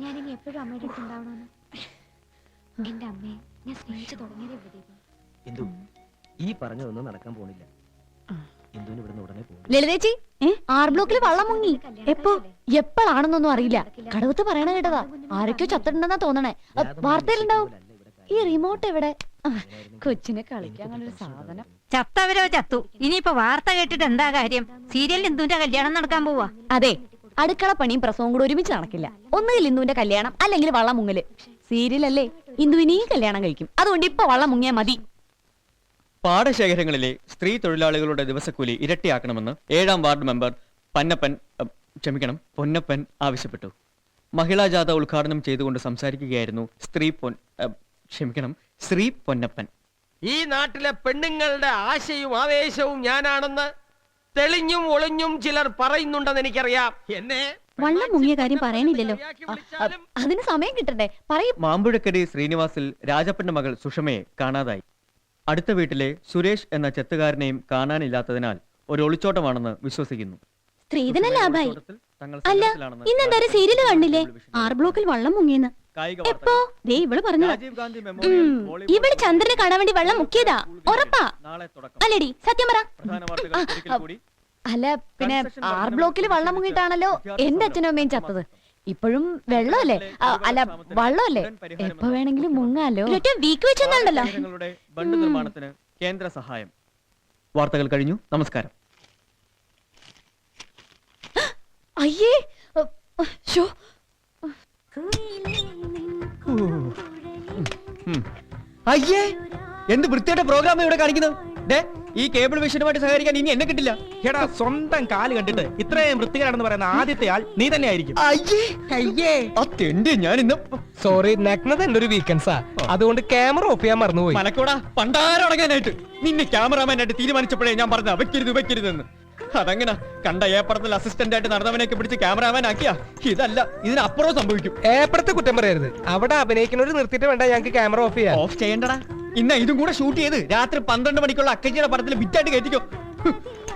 ഞാനിനി എപ്പോഴും അമ്മയുടെ അടുത്ത് ഉണ്ടാവണമെന്ന്. എന്റെ അമ്മയെ ഞാൻ സ്നേഹിച്ചു തുടങ്ങിയതേ ദീപു. ഇന്ദു, ഈ പറഞ്ഞതൊന്നും നടക്കാൻ പോണില്ല. ഇന്ദുവിന് ഇവിടുന്ന് ഉടനെ പോകും. ലളിതേച്ചി, ആർ ബ്ലോക്കിൽ വള്ളം മുങ്ങി. എപ്പോഴാണെന്നൊന്നും അറിയില്ല. കടവത്ത് പറയണ കേട്ടതാ. ആരൊക്കെയോ ചത്തിട്ടുണ്ടെന്നാ തോന്നണേ. വാർത്തയിലുണ്ടാവും. ഈ റിമോട്ട് എവിടെ? കൊച്ചിനെ കളിക്കാൻ കണ്ടൊരു സാധനം. ചത്തവരോ ചത്തു. ഇനിയിപ്പോ വാർത്ത കേട്ടിട്ട് എന്താ കാര്യം? സീരിയലിൽ ഇന്ദുവിന്റെ കല്യാണം നടക്കാൻ പോവാ. അതെ, അടുക്കള പണിയും പ്രസവവും കൂടെ ഒരുമിച്ച് നടക്കില്ല. ഒന്നുകിൽ ഇന്ദുവിന്റെ കല്യാണം, അല്ലെങ്കിൽ വള്ളം മുങ്ങല്. സീരിയലല്ലേ, ഇന്ദുവിനെ ഈ കല്യാണം കഴിക്കും. അതുകൊണ്ട് ഇപ്പൊ വള്ളം മുങ്ങിയാ മതി. പാടശേഖരങ്ങളിലെ സ്ത്രീ തൊഴിലാളികളുടെ ദിവസക്കൂലി ഇരട്ടിയാക്കണമെന്ന് 7ാം വാർഡ് മെമ്പർ പൊന്നപ്പൻ ആവശ്യപ്പെട്ടു. മഹിളാ ജാഥ ഉദ്ഘാടനം ചെയ്തുകൊണ്ട് സംസാരിക്കുകയായിരുന്നു ശ്രീ പൊന്നപ്പൻ. ഈ നാട്ടിലെ പെണ്ണുങ്ങളുടെ ആശയും ആവേശവും ഞാനാണെന്ന് തെളിഞ്ഞും ഒളിഞ്ഞും ചിലർ പറയുന്നുണ്ടെന്ന് എനിക്കറിയാം. എന്നെ വള്ളം മുങ്ങിയ കാര്യം പറയണില്ലല്ലോ. അതിന് സമയം കിട്ടണ്ടേ? പറയും. മാമ്പുഴക്കരി ശ്രീനിവാസിൽ രാജപ്പന്റെ മകൾ സുഷമയെ കാണാതായി. അടുത്ത വീട്ടിലെ സുരേഷ് എന്ന ചെത്തുകാരനെയും കാണാനില്ലാത്തതിനാൽ ഒരു ഒളിച്ചോട്ടമാണെന്ന് വിശ്വസിക്കുന്നു. സ്ത്രീധന ലാഭായി. അല്ല, ഇന്നെന്തായാലും സീരിയല് കണ്ടില്ലേ? ആർ ബ്ലോക്കിൽ വള്ളം മുങ്ങിയെന്ന്. എപ്പോ? ദേ ഇവള് പറഞ്ഞതാ. ഇവള് ചന്ദ്രനെ കാണാൻ വേണ്ടി വെള്ളം മുക്കിയതാ. ഉറപ്പാ അല്ലേടി? സത്യം പറ. അല്ല, പിന്നെ ആർ ബ്ലോക്കിൽ വള്ളം മുങ്ങിയിട്ടാണല്ലോ എന്റെ അച്ഛനും അമ്മയും ചത്തത്. ഇപ്പോഴും വെള്ളമല്ലേ? അല്ല, വള്ളമല്ലേ? എപ്പോ വേണമെങ്കിലും മുങ്ങാലോ. വീക്ക് വെച്ചെന്നുണ്ടല്ലോ. ബണ്ട് നിർമ്മാണത്തിന് കേന്ദ്ര സഹായം. വാർത്തകൾ കഴിഞ്ഞു. നമസ്കാരം. അയ്യേ, അയ്യേ, എന്ത് വൃത്തിയായിട്ട് പ്രോഗ്രാം ഇവിടെ കാണിക്കുന്നത്? ഈ കേബിൾ വിഷനുമായിട്ട് സഹകരിക്കാൻ ഇനി എന്നെ കിട്ടില്ല. എടാ, സ്വന്തം കാല് കണ്ടിട്ട് ഇത്രയും വൃത്തികേടാണെന്ന് പറയുന്ന ആദ്യത്തെ ആൾ നീ തന്നെ ആയിരിക്കും. ഞാൻ ഇന്ന് സോറി, നഗ്നത എന്റെ ഒരു വീക്കെൻഡ്സാ. അതുകൊണ്ട് ക്യാമറ ഓഫ് ചെയ്യാൻ മറന്നുപോയി. മലക്കോടാ പണ്ടാരടങ്ങാനായിട്ട് നിന്നെ ക്യാമറാമാനായിട്ട് തീരുമാനിച്ചപ്പോഴേ ഞാൻ പറഞ്ഞ വെക്കരുതെന്ന്. അതങ്ങനെ കണ്ട ഏപ്പറത്തിൽ അസിസ്റ്റന്റ് ആയിട്ട് നടന്നവനെയൊക്കെ പിടിച്ച് ക്യാമറാമാൻ ആക്കിയാ ഇതല്ല, ഇതിനപ്പുറം സംഭവിക്കും. ഏപ്പറത്തെ കുറ്റം പറയരുത്. അവിടെ അഭിനയിക്കുന്നവര് നിർത്തിയിട്ട് വേണ്ട ഞങ്ങൾക്ക് ക്യാമറ ഓഫ് ചെയ്യാൻ. ഓഫ് ചെയ്യണ്ടടാ. ഇന്ന ഇതും കൂടെ ഷൂട്ട് ചെയ്ത് രാത്രി 12 മണിക്കുള്ള അക്കച്ചിയുടെ പടത്തിൽ വിറ്റായിട്ട് കയറ്റിക്കോ.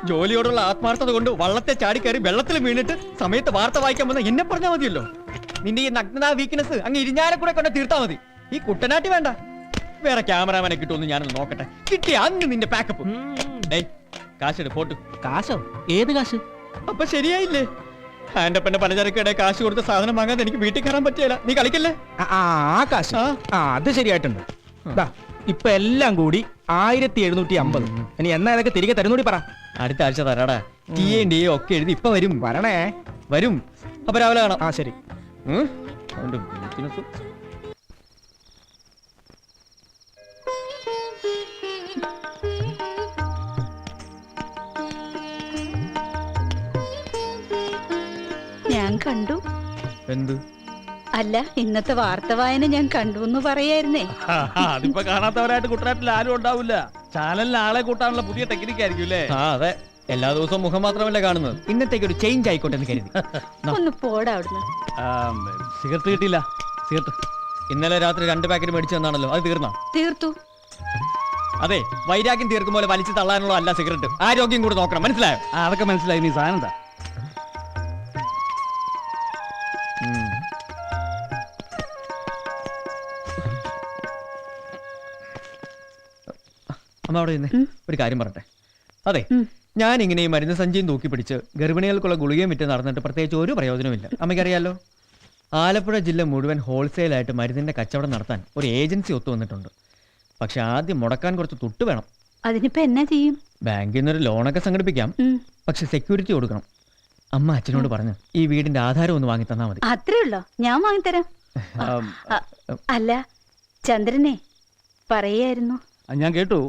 ജോലിയോടുള്ള ആത്മാർത്ഥത കൊണ്ട് വള്ളത്തെ ചാടി കയറി വെള്ളത്തിൽ വീണിട്ട് സമയത്ത് വാർത്ത വായിക്കാൻ വന്ന എന്നെ പറഞ്ഞാൽ മതിയല്ലോ. നിന്റെ ഈ നഗ്നതാ വീക്ക്നെസ് അങ്ങ് ഇരിഞ്ഞാലെ കൂടെ കൊണ്ട് തീർത്താ മതി. ഈ കുട്ടനാട്ടി വേണ്ട. വേറെ ക്യാമറാമാനെ കിട്ടുമെന്ന് ഞാനൊന്ന് നോക്കട്ടെ. കിട്ടിയ അന്ന് നിന്റെ പാക്കപ്പ്. കാശെടു പോട്ടു. കാശോ? ഏത് കാശ്? അപ്പൊ ശരിയായില്ലേ? ആന്റപ്പന്റെ പലചരക്കടെ കാശ് കൊടുത്ത സാധനം വാങ്ങാതെ എനിക്ക് വീട്ടിൽ കയറാൻ പറ്റിയല്ല. നീ കളിക്കല്ലേ? ആ കാശ് അത് ശരിയായിട്ടുണ്ട്. ഇപ്പൊ എല്ലാം കൂടി 1750. ഇനി എന്നാ ഇതൊക്കെ തിരികെ തരുന്നൂടി പറ. അടുത്ത ആഴ്ച തരാടാ. ടി ഒക്കെ എഴുതി ഇപ്പൊ വരും. വരും. അപ്പൊ രാവിലെ കാണാം. ആ ശരി. ഞാൻ കണ്ടു. എന്ത്? അല്ല, ഇന്നത്തെ വാർത്ത വായന ഞാൻ കണ്ടു എന്ന് പറയായിരുന്നേ. അതിപ്പോ കാണാത്തവരായിട്ട് കുട്ടനാട്ടിൽ ആരും ഉണ്ടാവില്ല. ചാനലിൽ ആളെ കൂട്ടാനുള്ള പുതിയ ടെക്നിക്ക് ആയിരിക്കും അല്ലേ? അതെ, എല്ലാ ദിവസവും മുഖം മാത്രമല്ല കാണുന്നത്. ഇന്നത്തേക്ക് ഒരു ചേഞ്ച് ആയിക്കോട്ടെ എന്ന് കരുതി. ഒന്ന് പോടാ അവിടുന്ന്. സിഗരറ്റ് കിട്ടിയില്ല. സിഗരറ്റ് ഇന്നലെ രാത്രി 2 പാക്കറ്റ് മേടിച്ചു തന്നാണല്ലോ. അത് തീർന്നോ? തീർത്തു. അതെ, വൈരാഗ്യം തീർക്കും പോലെ വലിച്ചു തള്ളാനുള്ള അല്ല സിഗരറ്റ്. ആരോഗ്യം കൂടെ നോക്കണം. മനസ്സിലായോ? അതൊക്കെ മനസ്സിലായി. നീ സാധനം എന്താ? അമ്മ അവിടെ ഇരുന്നേ. ഒരു കാര്യം പറട്ടെ. അതെ, ഞാൻ ഇങ്ങനെ ഈ മരുന്ന് സഞ്ചിയും തൂക്കി പിടിച്ച് ഗർഭിണികൾക്കുള്ള ഗുളികയും വിറ്റ് നടന്നിട്ട് പ്രത്യേകിച്ച് ഒരു പ്രയോജനമില്ല. അമ്മയ്ക്കറിയാലോ, ആലപ്പുഴ ജില്ല മുഴുവൻ ഹോൾസെയിലായിട്ട് മരുന്നിന്റെ കച്ചവടം നടത്താൻ ഒരു ഏജൻസി ഒത്തുവന്നിട്ടുണ്ട്. പക്ഷെ ആദ്യം മുടക്കാൻ കുറച്ച് തുട്ട് വേണം. അതിനിപ്പോ എന്നാ ചെയ്യും? ബാങ്കിൽ നിന്നൊരു ലോണൊക്കെ സംഘടിപ്പിക്കാം. പക്ഷെ സെക്യൂരിറ്റി കൊടുക്കണം. അമ്മ അച്ഛനോട് പറഞ്ഞു ഈ വീടിന്റെ ആധാരം ഒന്ന് വാങ്ങി തന്നാ മതി. അത്രേ ഉള്ളോ? ഞാൻ വാങ്ങിത്തരാം. അല്ല, ചന്ദ്രനെ പറയായിരുന്നു. ഞാൻ കേട്ടു.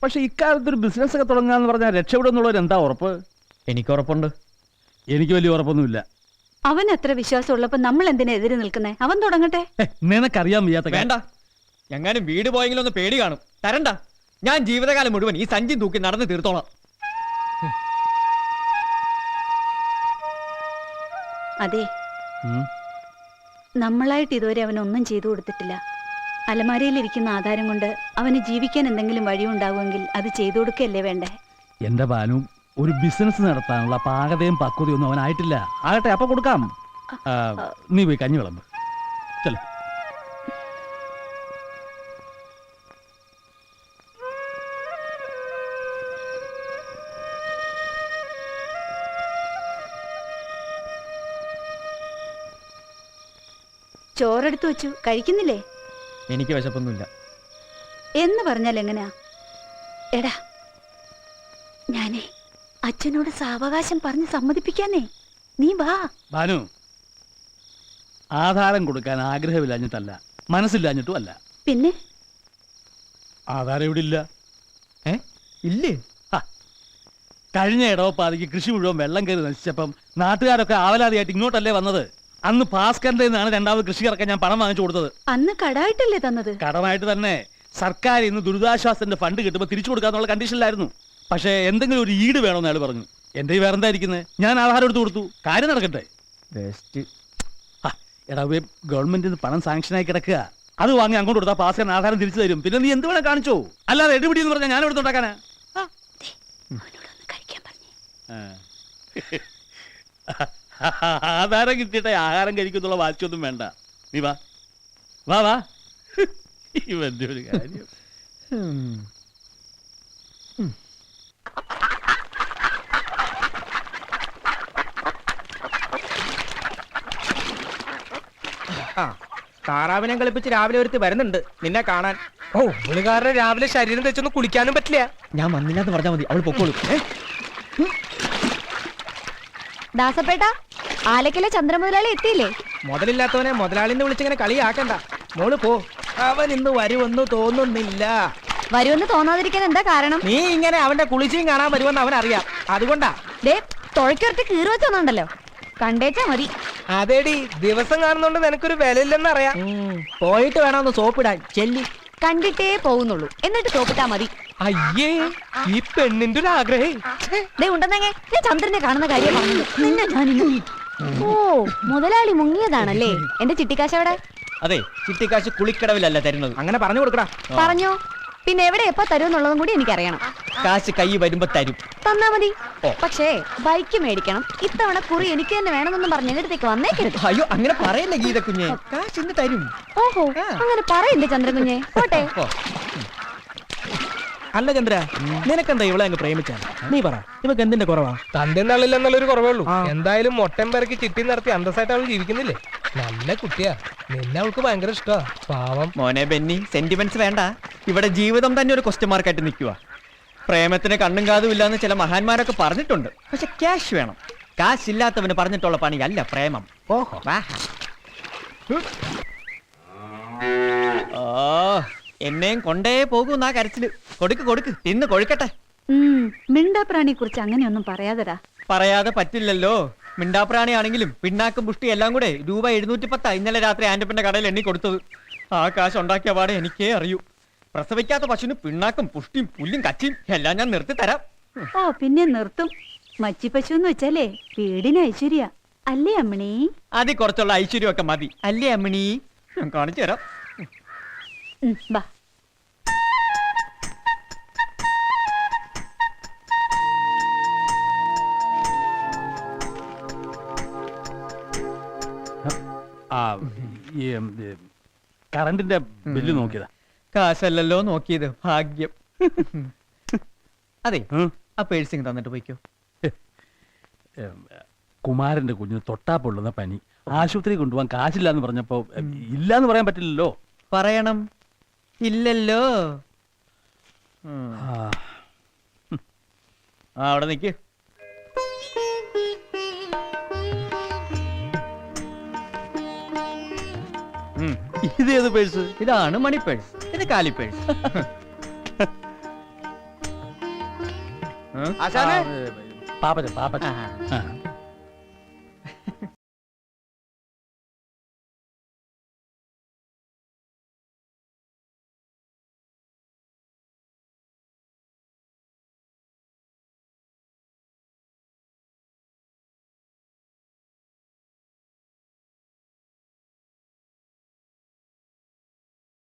പക്ഷെ ഇക്കാലത്ത് ഒരു ബിസിനസ് ഒക്കെ തുടങ്ങാന്ന് പറഞ്ഞാൽ രക്ഷപ്പെടുന്നുള്ളവർ എന്താ ഉറപ്പ്? എനിക്ക് ഉറപ്പുണ്ട്. എനിക്ക് വലിയ ഉറപ്പൊന്നുമില്ല. അവൻ എത്ര വിശ്വാസം ഉള്ളപ്പോ നമ്മൾ എന്തിനാ എതിരെ നിൽക്കുന്നേ? അവൻ തുടങ്ങട്ടെ. നിനക്കറിയാൻ വയ്യാത്ത. വേണ്ട, എങ്ങാനും വീട് പോയെങ്കിലും ഒന്ന് പേടി കാണും. തരണ്ട. ഞാൻ ജീവിതകാലം മുഴുവൻ ഈ സഞ്ചി തൂക്കി നടന്ന് തീർത്തോളാം. അതെ, നമ്മളായിട്ട് ഇതുവരെ അവനൊന്നും ചെയ്തു കൊടുത്തിട്ടില്ല. അലമാരയിലിരിക്കുന്ന ആധാരം കൊണ്ട് അവന് ജീവിക്കാൻ എന്തെങ്കിലും വഴിയുണ്ടാകുമെങ്കിൽ അത് ചെയ്തു കൊടുക്കല്ലേ വേണ്ടേ? എന്റെ ബാനു, ഒരു ബിസിനസ് നടത്താനുള്ള പാകതയും പക്വതയൊന്നും അവനായിട്ടില്ല. ആകട്ടെ, അപ്പൊ കൊടുക്കാം. നീ പോയി കഞ്ഞി വിളമ്പ്. ചെല ചോറെടുത്തു വെച്ചു, കഴിക്കുന്നില്ലേ? എനിക്ക് വിശപ്പൊന്നുമില്ല. എന്ന് പറഞ്ഞാൽ എങ്ങനെയാ? എടാ, ഞാനേ അച്ഛനോട് സാവകാശം പറഞ്ഞ് സമ്മതിപ്പിക്കാനേ, നീ വാ. ഭാനു, ആധാരം കൊടുക്കാൻ ആഗ്രഹമില്ലാഞ്ഞിട്ടല്ല, മനസ്സില്ലാഞ്ഞിട്ടും അല്ല. പിന്നെ ആധാരം ഇവിടെ ഇല്ല. ഇല്ലേ? കഴിഞ്ഞ ഇടവപ്പാതിക്ക് കൃഷി മുഴുവൻ വെള്ളം കയറി നശിച്ചപ്പം നാട്ടുകാരൊക്കെ ആവലാതിയായിട്ട് ഇങ്ങോട്ടല്ലേ വന്നത്. അന്ന് ഭാസ്കറിന്റെ നിന്നാണ് രണ്ടാമത് കൃഷി ഇറക്കാൻ ഞാൻ പണം വാങ്ങിച്ചു കൊടുത്തത്. അന്ന് കടായിട്ടല്ലേ തന്നത്? കടമായിട്ട് തന്നെ. സർക്കാർ ഇന്ന് ദുരിതാശ്വാസത്തിന്റെ ഫണ്ട് കിട്ടുമ്പോൾ തിരിച്ചു കൊടുക്കാന്നുള്ള കണ്ടീഷനിലായിരുന്നു. പക്ഷേ എന്തെങ്കിലും ഒരു ഈട് വേണമെന്ന് അയാൾ പറഞ്ഞു. എന്റെ വേറെ എന്താ ഇരിക്കുന്നത്? ഞാൻ ആധാരം എടുത്തു കൊടുത്തു, കാര്യം നടക്കട്ടെ. ബെസ്റ്റ്. എടാ, ഗവൺമെന്റിൽ നിന്ന് പണം സാങ്ഷനായി കിടക്കുക. അത് വാങ്ങി അങ്ങോട്ട് കൊടുത്താൽ പാസ്കാരൻ ആധാരം തിരിച്ചു തരും. പിന്നെ നീ എന്ത് വേണേ കാണിച്ചോ, അല്ലാതെ എടുപിടി എന്ന് പറഞ്ഞാൽ ഞാൻ എടുത്തുണ്ടാക്കാനാ? ആധാരം കിട്ടിയിട്ടേ ആഹാരം കഴിക്കുന്നുള്ള വാശിയൊന്നും വേണ്ട. നീ വാ വാ വാ. ഇവന്റെ ഒരു കാര്യം. ആ, താറാവിനെ കളിപ്പിച്ച് രാവിലെ ഒരുത്തി വരുന്നുണ്ട് നിന്നെ കാണാൻ. ഓ പുള്ളിക്കാരനെ രാവിലെ ശരീരം തെച്ചൊന്ന് കുളിക്കാനും പറ്റില്ല. ഞാൻ വന്നില്ല എന്ന് പറഞ്ഞാൽ മതി, അവൾ പൊക്കോളൂ. ദാസപ്പേട്ട, ആലക്കലെ ചന്ദ്രമുതലാളി എത്തിയില്ലേ? മുതലില്ലാത്തവനെ മുതലാളിന്ന് വിളിച്ചിങ്ങനെ കളിയാക്കണ്ട. മോള് പോ, അവൻ ഇന്ന് വരുമെന്ന് തോന്നുന്നില്ല. വരുമെന്ന് തോന്നാതിരിക്കാൻ എന്താ കാരണം? നീ ഇങ്ങനെ അവന്റെ കുളിച്ചും കാണാൻ വരുമെന്ന് അവൻ അറിയാം, അതുകൊണ്ടാ. ദേ തുഴയ്ക്കൊരുത്തി കീറി വെച്ചൊന്നുണ്ടല്ലോ, കണ്ടേച്ചാ മതി. അതേടി, ദിവസം കാണുന്നോണ്ട് നിനക്കൊരു വിലയില്ലെന്ന് അറിയാം. പോയിട്ട് വേണമെന്ന് സോപ്പിടാൻ. ചെല്ലി. കണ്ടിട്ടേ പോകുന്നുള്ളൂ, എന്നിട്ട് തോപ്പിട്ടാ മതി. അയ്യേ, ഈ പെണ്ണിന്റെ ഒരു ആഗ്രഹേ. ദേ ഉണ്ടെന്നെങ്ങെ, ഞാൻ ചന്ദ്രനെ കാണുന്ന കാര്യം പറഞ്ഞു. നിന്നെ ഞാനിന്ന്. ഓ, മുതലാളി മുങ്ങിയതാണല്ലേ? എന്റെ ചിട്ടിക്കാശ് എവിടെ? അതെ, ചിട്ടിക്കാശ് കുളിക്കടവിലല്ല തരുന്നത്. അങ്ങനെ പറഞ്ഞു കൊടുക്കടാ. പറഞ്ഞോ, പിന്നെ എവിടെ എപ്പോ തരുമെന്നുള്ളതും കൂടി എനിക്കറിയണം. കാശ് കൈ വരുമ്പോ തരും. തന്നാ മതി. പക്ഷേ ബൈക്ക് മേടിക്കണം. ഇത്തവണ കുറി എനിക്ക് തന്നെ വേണമെന്നും പറഞ്ഞ് എന്റെ അടുത്തേക്ക് വന്നേക്കരുത്. അയ്യോ, അങ്ങനെ പറയല്ലേ ഗീത കുഞ്ഞെ, കാശ് ഇന്ന് തരും. ഓഹോ, അങ്ങനെ പറയല്ലേ ചന്ദ്രകുഞ്ഞെ. പോട്ടെ. അല്ല ചന്ദ്ര, നിനക്കെന്താ ഇവളെ അങ്ങ് പ്രേമിച്ച? നീ പറ, ഇവക്ക് എന്തിന്റെ കുറവാ? തന്റെ നള്ളില്ലെന്നുള്ളൊരു കുറവേ ഉള്ളൂ. എന്തായാലും മൊട്ടം പേർക്ക് ചിട്ടി നടത്തി അന്തസ്സായിട്ട് അവൾ ജീവിക്കുന്നില്ലേ? നല്ല കുട്ടിയാ, നിന്നെ അവൾക്ക് ഭയങ്കര ഇഷ്ടമാ. പാവം മോനെ ബെന്നി, സെന്റിമെന്റ്സ് വേണ്ട. ഇവിടെ ജീവിതം തന്നെ ഒരു ക്വസ്റ്റ്യൻ മാർക്കായിട്ട് നിൽക്കുക. പ്രേമത്തിന് കണ്ണും കാതും ഇല്ലാന്ന് ചില മഹാന്മാരൊക്കെ പറഞ്ഞിട്ടുണ്ട്. പക്ഷെ ക്യാഷ് വേണം. കാശ് ഇല്ലാത്തവന് പറഞ്ഞിട്ടുള്ള പണിയല്ല പ്രേമം. ഓഹോ, ഓ, എന്നെയും കൊണ്ടേ പോകൂന്നാ കരച്ചില്. കൊടുക്ക് കൊടുക്ക്, തിന്ന് കൊഴുക്കട്ടെ. മിണ്ടാപ്രാണിയെ കുറിച്ച് അങ്ങനെയൊന്നും പറയാതെടാ. പറയാതെ പറ്റില്ലല്ലോ. മിണ്ടാപ്രാണിയാണെങ്കിലും പിണ്ണാക്കും പുഷ്ടി എല്ലാം കൂടെ രൂപ 710 ഇന്നലെ രാത്രി ആന്റപ്പന്റെ കടയിൽ എണ്ണി കൊടുത്തത്. ആ കാശ് ഉണ്ടാക്കിയ പാടെ എനിക്കേ അറിയൂ. പ്രസവിക്കാത്ത പശുവിന് പിണ്ണാക്കും പുഷ്ടിയും പുല്ലും കച്ചിയും എല്ലാം ഞാൻ നിർത്തി തരാം. ഓ, പിന്നെ നിർത്തും. മച്ചിപ്പശു എന്ന് വെച്ചാലേ വീടിന് ഐശ്വര്യ അല്ലേ അമ്മണി? അതിൽ കുറച്ചുള്ള ഐശ്വര്യമൊക്കെ മതി അല്ലേ അമ്മിണി? ഞാൻ കാണിച്ചു തരാം. ബാ. കറണ്ടിന്റെ ബില്ല് നോക്കിയതാ. കാശല്ലല്ലോ നോക്കിയത്, ഭാഗ്യം. അതെ, ആ പേഴ്സിങ് തന്നിട്ട് പോയിക്കോ. കുമാരന്റെ കുഞ്ഞിന് തൊട്ടാ പൊള്ളുന്ന പനി, ആശുപത്രി കൊണ്ടുപോകാൻ കാശില്ല എന്ന് പറഞ്ഞപ്പോ ഇല്ലാന്ന് പറയാൻ പറ്റില്ലല്ലോ. പറയണം. ഇല്ലല്ലോ. ആ, അവിടെ നിക്ക്. ഇതേത് പേഴ്സ്? ഇതാണ് മണി പേഴ്സ്, ഇത് കാലി പേഴ്സ്. പാപ്പച്ച.